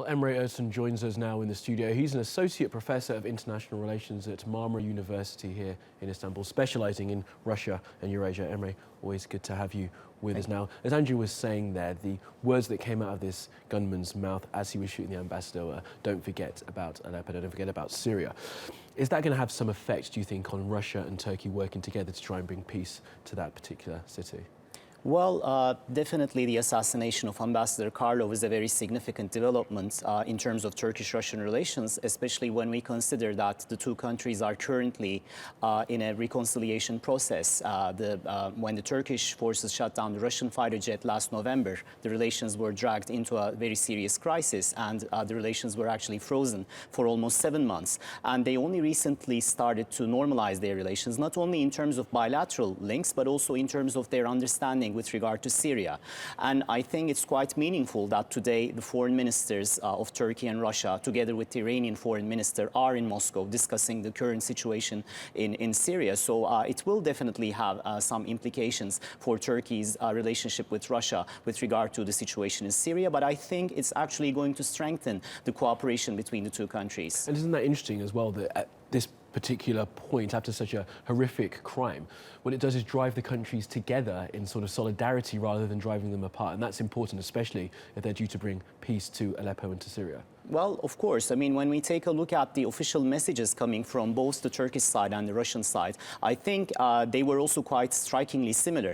Well, Emre Ersen joins us now in the studio. He's an associate professor of international relations at Marmara University here in Istanbul, specialising in Russia and Eurasia. Emre, always good to have you with us now. As Andrew was saying there, the words that came out of this gunman's mouth as he was shooting the ambassador were, don't forget about Aleppo, don't forget about Syria. Is that going to have some effect, do you think, on Russia and Turkey working together to try and bring peace to that particular city? Well, definitely the assassination of Ambassador Karlov is a very significant development in terms of Turkish-Russian relations, especially when we consider that the two countries are currently in a reconciliation process. When the Turkish forces shut down the Russian fighter jet last November, the relations were dragged into a very serious crisis, and the relations were actually frozen for almost 7 months. And they only recently started to normalize their relations, not only in terms of bilateral links, but also in terms of their understanding with regard to Syria. And I think it's quite meaningful that today the foreign ministers of Turkey and Russia, together with the Iranian foreign minister, are in Moscow discussing the current situation in Syria. So it will definitely have some implications for Turkey's relationship with Russia with regard to the situation in Syria. But I think it's actually going to strengthen the cooperation between the two countries. And isn't that interesting as well, that at this particular point, after such a horrific crime, what it does is drive the countries together in sort of solidarity rather than driving them apart. And that's important, especially if they're due to bring peace to Aleppo and to Syria. Well, of course. I mean, when we take a look at the official messages coming from both the Turkish side and the Russian side, I think they were also quite strikingly similar.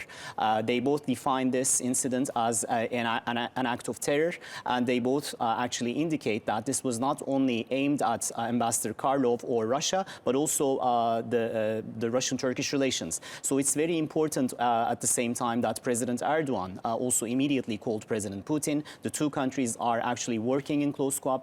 They both defined this incident as an act of terror, and they both actually indicate that this was not only aimed at Ambassador Karlov or Russia, but also the Russian-Turkish relations. So it's very important at the same time that President Erdogan also immediately called President Putin. The two countries are actually working in close cooperation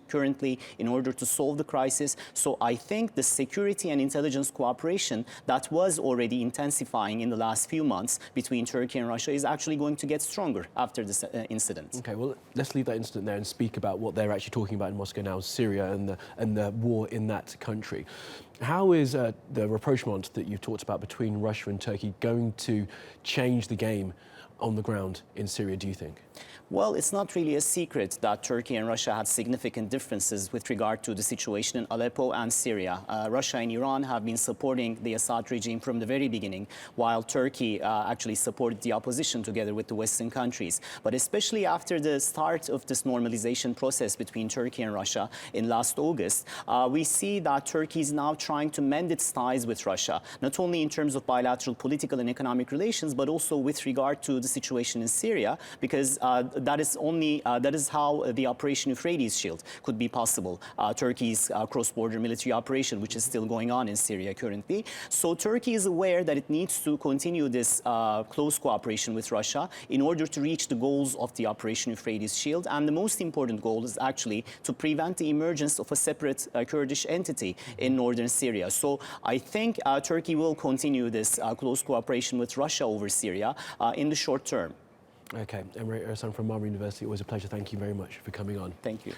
currently in order to solve the crisis. So I think the security and intelligence cooperation that was already intensifying in the last few months between Turkey and Russia is actually going to get stronger after this incident. Okay, well, let's leave that incident there and speak about what they're actually talking about in Moscow now, Syria and the war in that country. How is the rapprochement that you've talked about between Russia and Turkey going to change the game on the ground in Syria, do you think? Well, it's not really a secret that Turkey and Russia had significant differences with regard to the situation in Aleppo and Syria. Russia and Iran have been supporting the Assad regime from the very beginning, while Turkey actually supported the opposition together with the Western countries. But especially after the start of this normalization process between Turkey and Russia in last August, we see that Turkey is now trying to mend its ties with Russia, not only in terms of bilateral political and economic relations, but also with regard to the situation in Syria, because that is how the Operation Euphrates Shield could be possible. Turkey's cross-border military operation, which is still going on in Syria currently. So Turkey is aware that it needs to continue this close cooperation with Russia in order to reach the goals of the Operation Euphrates Shield. And the most important goal is actually to prevent the emergence of a separate Kurdish entity in northern Syria. So I think Turkey will continue this close cooperation with Russia over Syria in the short term. Okay, Emre Ersen from Marmara University, always a pleasure. Thank you very much for coming on. Thank you.